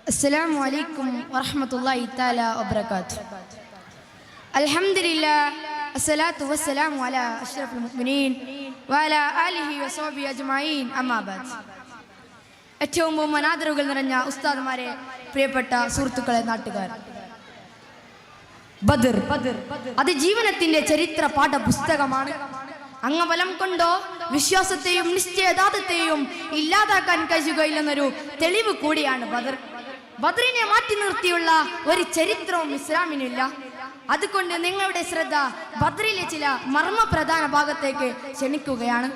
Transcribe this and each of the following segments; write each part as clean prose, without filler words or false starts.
അസ്സലാമു അലൈക്കും വറഹ്മത്തുള്ളാഹി തആല വബറകാതുഹു. അൽഹംദുലില്ലാഹ് അസ്സലാത്തു വസ്സലാമു അലാ അഷ്റഫിൽ മുഅ്മിനീൻ വഅലാ ആലിഹി വസഹ്ബിഹി അജ്മഈൻ. അമ്മാ ബഅദ്. ഏറ്റവും ബഹുമാനാദരവുകൾ നിറഞ്ഞ ഉസ്താദുമാരെ, പ്രിയപ്പെട്ട സുഹൃത്തുക്കളെ, നാട്ടുകാർ, ബദർ അത് ജീവനത്തിന്റെ ചരിത്ര പാഠപുസ്തകമാണ്. അംഗബലം കൊണ്ടോ വിശ്വാസത്തെയും നിശ്ചയദാർഢ്യത്തെയും ഇല്ലാതാക്കാൻ കഴിയുകയില്ലെന്നൊരു തെളിവ് കൂടിയാണ് ബദർ. ബദറിനെ മാറ്റി നിർത്തിയുള്ള ഒരു ചരിത്രവും ഇസ്ലാമിനില്ല. അതുകൊണ്ട് നിങ്ങളുടെ ശ്രദ്ധ ബദറിലെ ചില മർമ്മപ്രധാന ഭാഗത്തേക്ക് ക്ഷണിക്കുകയാണ്.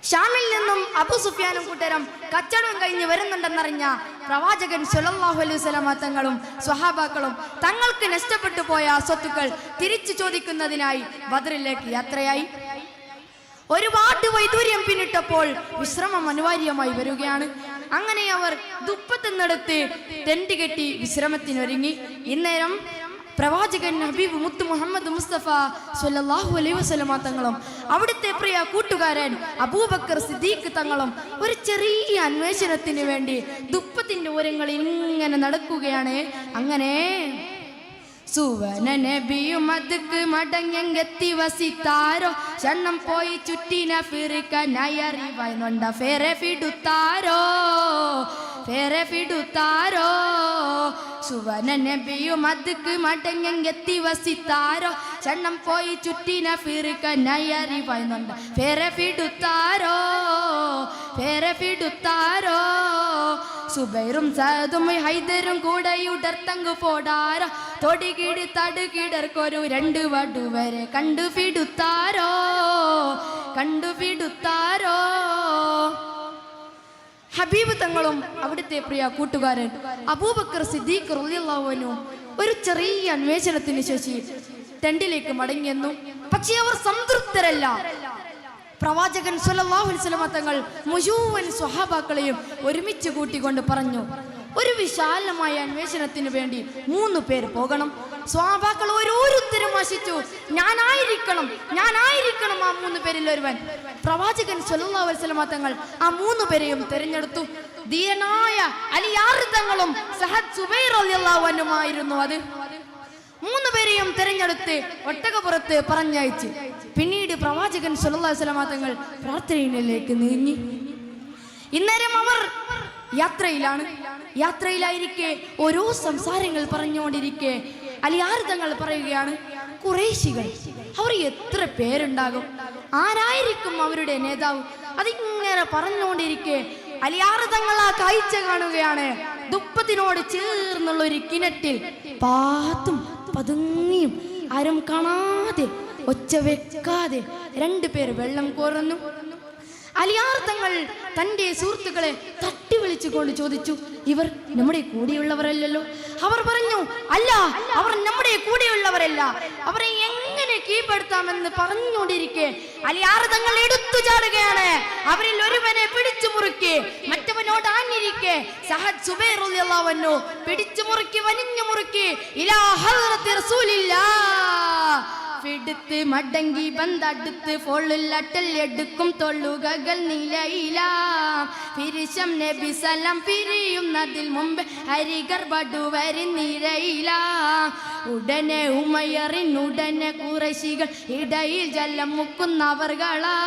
ഷാമിൽ നിന്നും അബൂ സുഫിയാനും കൂട്ടരും കച്ചവടം കഴിഞ്ഞ് വരുന്നുണ്ടെന്നറിഞ്ഞ പ്രവാചകൻ സ്വല്ലല്ലാഹു അലൈഹി വസല്ലം തങ്ങളും സ്വഹാബാക്കളും തങ്ങൾക്ക് നഷ്ടപ്പെട്ടു പോയ സ്വത്തുക്കൾ തിരിച്ചു ചോദിക്കുന്നതിനായി ബദറിലേക്ക് യാത്രയായി. ഒരുപാട് വൈദൂര്യം പിന്നിട്ടപ്പോൾ വിശ്രമം അനിവാര്യമായി വരികയാണ്. അങ്ങനെ അവർ ദുപ്പത്തെന്നെടുത്ത് ടെന്റ് കെട്ടി വിശ്രമത്തിനൊരുങ്ങി. ഇന്നേരം പ്രവാചകൻ ഹബീബ് മുത്ത് മുഹമ്മദ് മുസ്തഫ സ്വല്ലല്ലാഹു അലൈഹി വസല്ലം തങ്ങളും അവിടുത്തെ പ്രിയ കൂട്ടുകാരൻ അബൂബക്കർ സിദ്ദീഖ് തങ്ങളും ഒരു ചെറിയ അന്വേഷണത്തിന് വേണ്ടി ദുപ്പത്തിന്റെ ഓരങ്ങളിൽ ഇങ്ങനെ നടക്കുകയാണ്. അങ്ങനെ സുവന നബിയും മദ്ക്ക് മടങ്ങെത്തി വസിത്താരോ ക്ഷണം പോയി ചുറ്റിന ഫിറിക്കനായി അറിവായുണ്ട ഫേറെ ഫിടുത്താരോ ഫേറെ ഫിടുത്താരോ. സുവന നബിയും മദ്ക്ക് മടങ്ങെത്തി വസിത്താരോ ക്ഷണം പോയി ചുറ്റിന ഫിറിക്കനായി അറിവായുണ്ട ഫേറെ ഫിടുത്താരോ ഫേറെ ഫിടുത്താരോ. സുബൈറും സഅദും ഹൈദരും കൂടെ ഉടർത്തങ്കു പോടാരോ തൊടികിട് തടുകിടർക്കൊരു രണ്ട് വടുവരെ കണ്ടുപിടുത്താരോ കണ്ടുപിടുത്താരോ. ഹബീബ് തങ്ങളും അവിടുത്തെ പ്രിയ കൂട്ടുകാരൻ അബൂബക്കർ സിദ്ദീഖ് റളിയല്ലാഹു അൻഹു ഒരു ചെറിയ അന്വേഷണത്തിന് ശേഷം ടെന്റിലേക്ക് മടങ്ങിയെന്നു. പക്ഷേ അവർ സംതൃപ്തരല്ല. പ്രവാചകൻ സ്വല്ലല്ലാഹു അലൈഹി വസല്ലം തങ്ങൾ മുഴുവൻ സ്വഹാബാക്കളെയും ഒരുമിച്ച് കൂട്ടിക്കൊണ്ട് പറഞ്ഞു, ഒരു വിശാലമായ അന്വേഷണത്തിന് വേണ്ടി 3 പേർ പോകണം. സ്വഹാബാക്കൾ ഓരോരുത്തരും ആശിച്ചു, ഞാനായിരിക്കണം ആ 3 പേരിൽ ഒരുവൻ. പ്രവാചകൻ സ്വല്ലല്ലാഹു അലൈഹി വസല്ലം തങ്ങൾ ആ 3 പേരെയും തിരഞ്ഞെടുത്തു. ധീരനായ അലിയാർ തങ്ങളും സഅദ് സുബൈർ റളിയല്ലാഹു അൻഹുമായിരുന്നു അത്. 3 പേരെയും തിരഞ്ഞെടുത്ത് ഒട്ടകപ്പുറത്ത് പറഞ്ഞയച്ച് പിന്നീട് പ്രവാചകൻ സ്വല്ലല്ലാഹു അലൈഹി വസല്ലം തങ്ങൾ പ്രാർത്ഥനയിലേക്ക് നീങ്ങി. ഇന്നേരം അവർ യാത്രയിലായിരിക്കെ ഓരോ സംസാരങ്ങൾ പറഞ്ഞുകൊണ്ടിരിക്കെ അലിയാർ തങ്ങൾ പറയുകയാണ്, ഖുറൈശികൾ അവർ എത്ര പേരുണ്ടാകും, ആരായിരിക്കും അവരുടെ നേതാവ്? അതിങ്ങനെ പറഞ്ഞുകൊണ്ടിരിക്കെ അലിയാർ തങ്ങൾ ആ കാഴ്ച കാണുകയാണ്. ദുപ്പത്തിനോട് ചേർന്നുള്ള ഒരു കിണറ്റിൽ പാത്തും പതുങ്ങിയും ആരും കാണാതെ ഒച്ച വെക്കാതെ 2 പേർ വെള്ളം കോരുന്നു. അലിയാർ തങ്ങൾ തൻ്റെ സുഹൃത്തുക്കളെ തട്ടി വിളിച്ചുകൊണ്ട് ചോദിച്ചു, ഇവർ നമ്മുടെ കൂടെയുള്ളവരല്ലല്ലോ? അവർ പറഞ്ഞു, അല്ല, അവർ നമ്മുടെ കൂടെയുള്ളവരല്ല, അവരെ എങ്ങനെ കീഴ്പ്പെടുത്താമെന്ന് പറഞ്ഞുകൊണ്ടിരിക്കെ അലിയാർ തങ്ങൾ എടുത്തു ചാടുകയാണ്. അവരിൽ ഒരുവനെ പിടിച്ചു മുറുക്കി മറ്റവനോട് ആഞ്ഞിരിക്കെ സഅദ് സുബൈർ റളിയല്ലാഹു അൻഹു പിടിച്ചു മുറുക്കി വലിഞ്ഞു മുറുക്കി ഇലാ ഹദ്റത്തി റസൂലില്ലാഹ് പിടുത്ത് മടങ്ങി ബന്ധടുത്ത് ഫോളിലട്ടൽ എടുക്കും തൊള്ളുകകൾ നിലയില ഫിരിശം നബി സലാം പിരിയുന്നതിൽ മുമ്പ് ഹരിഗർഭടു വരുന്നിരയില. ഉടനെ ഉമയറിനുടനെ ഖുറൈശികൾ ഇടയിൽ ജലം മുക്കുന്നവർകളാ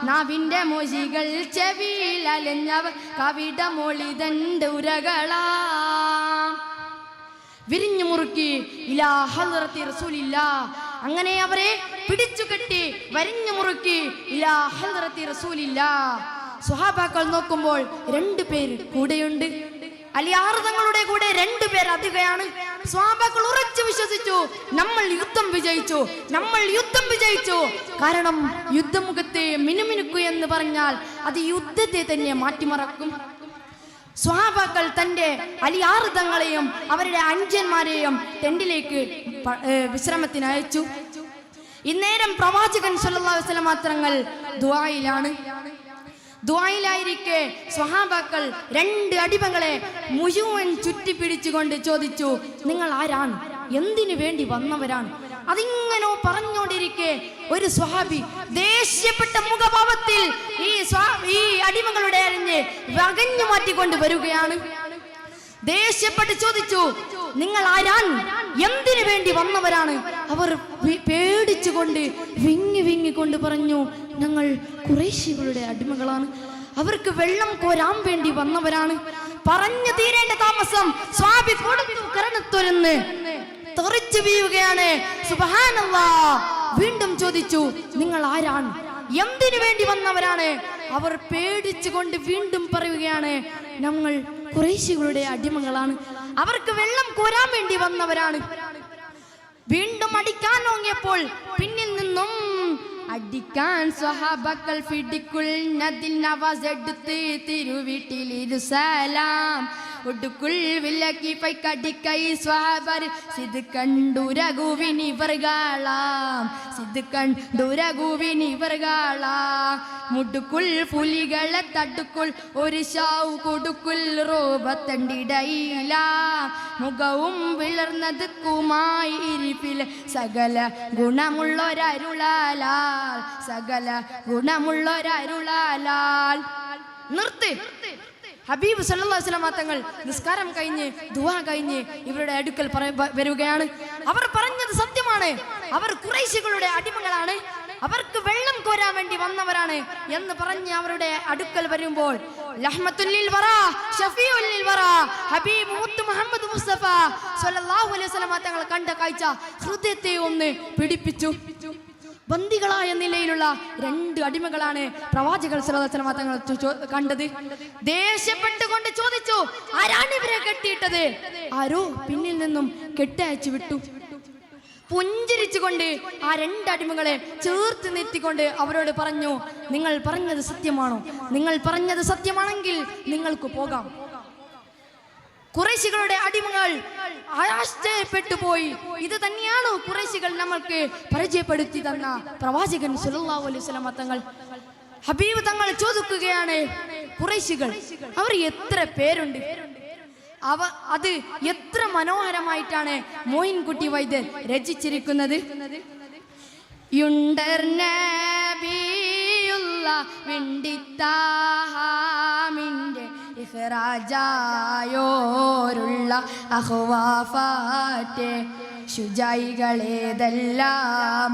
നാവിന്റെ മൊഴികൾ ചെവിയിൽ അലഞ്ഞവർ കവിട മൊളിതണ്ട് ഉരകളാ. വിരിഞ്ഞു മുറുക്കി ഇലാ ഹദ്റത്തി റസൂലില്ലാഹ്. അങ്ങനെ അവരെ പിടിച്ചു കെട്ടി വരിഞ്ഞു മുറുക്കി ഇലാ ഹദ്റത്തി റസൂലില്ലാഹ്. സ്വഹാബാക്കൾ നോക്കുമ്പോൾ 2 പേര് കൂടെയുണ്ട്. അലിയാർ തങ്ങളുടെ കൂടെ 2 പേർ അധികയാണ്. സ്വഹാബാക്കൾ ഉറച്ചു വിശ്വസിച്ചു, നമ്മൾ യുദ്ധം വിജയിച്ചു. കാരണം യുദ്ധമുഖത്തെ മിനുമിനുക്കു എന്ന് പറഞ്ഞാൽ അത് യുദ്ധത്തെ തന്നെ മാറ്റിമറക്കും. സ്വഹാബാക്കൾ തൻ്റെ അലിയാർ തങ്ങളെയും അവരുടെ അനുജന്മാരെയും ടെന്റിലേക്ക് വിശ്രമത്തിന് അയച്ചു. ഇന്നേരം പ്രവാചകൻ സ്വല്ലല്ലാഹു അലൈഹി വസല്ലം തങ്ങൾ ദുആയിലായിരിക്കെ സ്വഹാബാക്കൾ 2 അടിമകളെ മുഴുവൻ ചുറ്റിപ്പിടിച്ചുകൊണ്ട് ചോദിച്ചു, നിങ്ങൾ ആരാണ്, എന്തിനു വേണ്ടി വന്നവരാണ്? അതിങ്ങനെ പറഞ്ഞുകൊണ്ടിരിക്കെ ഒരു സ്വഹാബി ദേഷ്യപ്പെട്ട മുഖഭാവത്തിൽ ഈ അടിമകളുടെ അരിഞ്ഞ് വകഞ്ഞു മാറ്റിക്കൊണ്ട് വരികയാണ്. ദേഷ്യപ്പെട്ട് ചോദിച്ചു, നിങ്ങൾ ആരാണ്? എന്തിനു വേണ്ടി വന്നവരാണ്? അവർ പേടിച്ചുകൊണ്ട് വിങ്ങിക്കൊണ്ട് പറഞ്ഞു, ഞങ്ങൾ ഖുറൈശികളുടെ അടിമകളാണ്, അവർക്ക് വെള്ളം കോരാൻ വേണ്ടി വന്നവരാണ്. പറഞ്ഞു തീരേണ്ട താമസം സ്വാബി കൊടുത്തു കരണത്തൊരുന്ന് തെറിച്ചു വീഴുകയാണ്. സുബ്ഹാനല്ലാഹ്. വീണ്ടും ചോദിച്ചു, നിങ്ങൾ ആരാണ്? എന്തിനു വേണ്ടി വന്നവരാണ്? അവർ പേടിച്ചുകൊണ്ട് വീണ്ടും പറയുകയാണ്, ഞങ്ങൾ ഖുറൈശികളുടെ അടിമകളാണ്, അവർക്ക് വെള്ളം കോരാൻ വേണ്ടി വന്നവരാണ്. വീണ്ടും അടിക്കാൻ നോങ്ങിയപ്പോൾ പിന്നിൽ നിന്നും അടിക്കാൻ സ്വഹാബക്കൾ പിടിക്കുന്നതിൽ നവാസ് എടുത്ത് തിരുവീട്ടിലിരു സലാം ഒടുക്കുൾ വിലക്കി പൈക്കടിക്കൈ സ്വാബർ സിദ് കണ്ടുരകുവിനിവർകളാം സിദ് കണ്ടുരകുവിനിവർകളാം മുടുക്കുൾ പുലികളെ തടുക്കുൾ ഒരു ഷാവ് കൊടുക്കുൾ റോബത്തണ്ടിടയില മുഖവും വിളർന്നത് കുമായി ഇരിപ്പിൽ സകല ഗുണമുള്ളൊരരുളാലാൽ സകല ഗുണമുള്ളൊരരുളാലാൽ. നിർത്ത്. ഹബീബ് സല്ലല്ലാഹു അലൈഹി വസല്ലം തങ്ങൾ നിസ്കാരം കഴിഞ്ഞ് ദുആ കഴിഞ്ഞ് ഇവരുടെ അടുക്കൽ വരികയാണ്. അവർ പറഞ്ഞത് സത്യമാണ്, അവർ ഖുറൈശികളുടെ അടിമകളാണ്, അവർക്ക് വെള്ളം കോരാൻ വേണ്ടി വന്നവരാണ് എന്ന് പറഞ്ഞ് അവരുടെ അടുക്കൽ വരുമ്പോൾ റഹ്മത്തുൽ ലിൽ വറാ ഷഫീഉൽ ലിൽ വറാ ഹബീബ് മുത്ത് മുഹമ്മദ് മുസ്തഫ സല്ലല്ലാഹു അലൈഹി വസല്ലം തങ്ങൾ കണ്ട കാഴ്ച ഹൃദയത്തെ ഒന്ന് പിടിപ്പിച്ചു. ബന്ദികളായ നിലയിലുള്ള രണ്ട് അടിമകളാണ് പ്രവാചകർ സല്ലല്ലാഹു അലൈഹി വസല്ലം തങ്ങൾ കണ്ടത്. ദേഷ്യപ്പെട്ടുകൊണ്ട് ചോദിച്ചു, ആരാണ് ഇവരെ കെട്ടിയിട്ടത്? ആരോ പിന്നിൽ നിന്നും കെട്ടയച്ചു വിട്ടു. പുഞ്ചിരിച്ചുകൊണ്ട് ആ രണ്ടടിമകളെ ചേർത്ത് നിർത്തിക്കൊണ്ട് അവരോട് പറഞ്ഞു, നിങ്ങൾ പറഞ്ഞത് സത്യമാണോ? നിങ്ങൾ പറഞ്ഞത് സത്യമാണെങ്കിൽ നിങ്ങൾക്ക് പോകാം. ഖുറൈശികളുടെ അടിമകൾ ആശ്ചര്യപ്പെട്ടു പോയി. ഇത് തന്നെയാണോ ഖുറൈശികൾ നമ്മൾക്ക് പരിചയപ്പെടുത്തി തന്ന പ്രവാചകൻ സല്ലല്ലാഹു അലൈഹി വസല്ലം തങ്ങൾ? ഹബീബ് തങ്ങൾ ചോദിക്കുകയാണ്, ഖുറൈശികൾ അവർ എത്ര പേരുണ്ട്? അത് എത്ര മനോഹരമായിട്ടാണ് മോയിൻകുട്ടി വൈദ്യർ രചിച്ചിരിക്കുന്നത്. ഇഹ്റാജായോരുള്ള അഹ്വാഫാറ്റ് ശുജൈകളേതെല്ലാം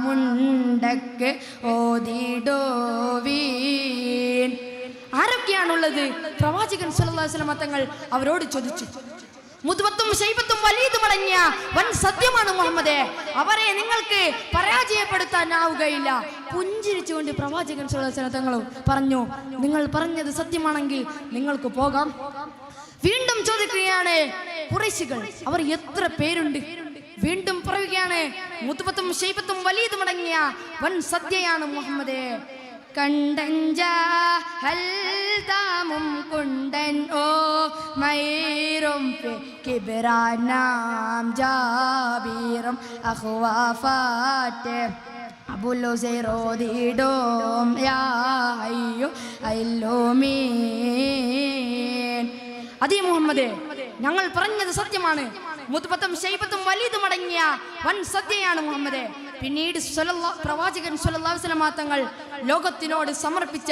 മുണ്ടക്ക് ഓതിടോവീൻ. ആരൊക്കെയാണുള്ളത്? പ്രവാചകൻ സല്ലല്ലാഹു അലൈഹി വസല്ലം തങ്ങൾ അവരോട് ചോദിച്ചു. മുദ്വത്തും ശൈബത്തും വലീദും അടങ്ങിയ വൻ സത്യമാണ് മുഹമ്മദേ, അവരെ നിങ്ങൾക്ക് പരാജയപ്പെടുത്താനാവുകയില്ല. പുഞ്ചിരിച്ചുകൊണ്ട് പ്രവാചകൻ സല്ലല്ലാഹു അലൈഹി വസല്ലം തങ്ങൾ പറഞ്ഞു, നിങ്ങൾ പറഞ്ഞത് സത്യമാണെങ്കിൽ നിങ്ങൾക്ക് പോകാം. വീണ്ടും ചോദിക്കുകയാണ്, ഖുറൈശികൾ അവർ എത്ര പേരുണ്ട്? വീണ്ടും പറയുകയാണ്, മുദ്വത്തും ശൈബത്തും വലീദും അടങ്ങിയ വൻ സത്യയാണ് മുഹമ്മദേ. കണ്ടഞ്ചാഹൽതാമും കുണ്ടൻ ഓ മൈറും കിബ്രാനാം ജാബീറും അഖ്വാഫാറ്റ് അബുലുസൈറോദിഡോം യാ അയ്യോ അയ്ലോമീൻ. അതേ മുഹമ്മദേ, ഞങ്ങൾ പറഞ്ഞത് സത്യമാണ്. മുദ്ബത്തും ശൈബത്തും വലീദും അടങ്ങിയ വൻ സത്യയാണ് മുഹമ്മദേ. പിന്നീട് പ്രവാചകൻ സല്ലല്ലാഹു അലൈഹി വസല്ലം തങ്ങൾ ലോകത്തിനോട് സമർപ്പിച്ച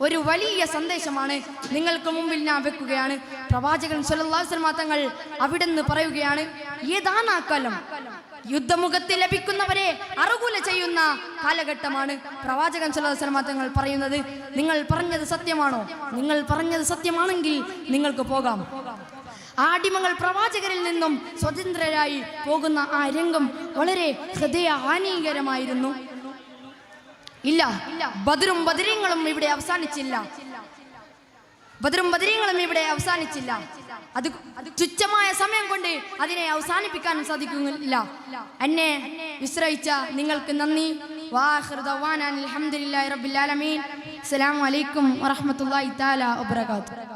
ഒരു വലിയ സന്ദേശമാണ് നിങ്ങൾക്ക് മുമ്പിൽ ഞാൻ വെക്കുകയാണ്. പ്രവാചകൻ സല്ലല്ലാഹു അലൈഹി വസല്ലം തങ്ങൾ അവിടുന്ന് പറയുകയാണ്, ഏതാണ് ആ കാലം? യുദ്ധമുഖത്ത് ലഭിക്കുന്നവരെ അറുകുല ചെയ്യുന്ന കാലഘട്ടമാണ്. പ്രവാചകൻ സല്ലല്ലാഹു അലൈഹി വസല്ലം തങ്ങൾ പറയുന്നത്, നിങ്ങൾ പറഞ്ഞത് സത്യമാണോ? നിങ്ങൾ പറഞ്ഞത് സത്യമാണെങ്കിൽ നിങ്ങൾക്ക് പോകാം. ആ അടിമകൾ പ്രവാചകരിൽ നിന്നും സ്വതന്ത്രരായി പോകുന്ന ആ രംഗം വളരെ ഹൃദയഹാനികരമായിരുന്നു. ഇല്ല, ബദറും ബദരീങ്ങളും ഇവിടെ അവസാനിച്ചില്ല. അത് തുച്ഛമായ സമയം കൊണ്ട് അതിനെ അവസാനിപ്പിക്കാൻ സാധിക്കുന്നില്ല. എന്നെ വിശ്രയിച്ച നിങ്ങൾക്ക് നന്ദി. വാഖിറു ദഅ്വാനാ അൽഹംദുലില്ലാഹി റബ്ബിൽ ആലമീൻ. അസ്സലാമു അലൈക്കും വറഹ്മത്തുള്ളാഹി തആല വബറകാതുഹു.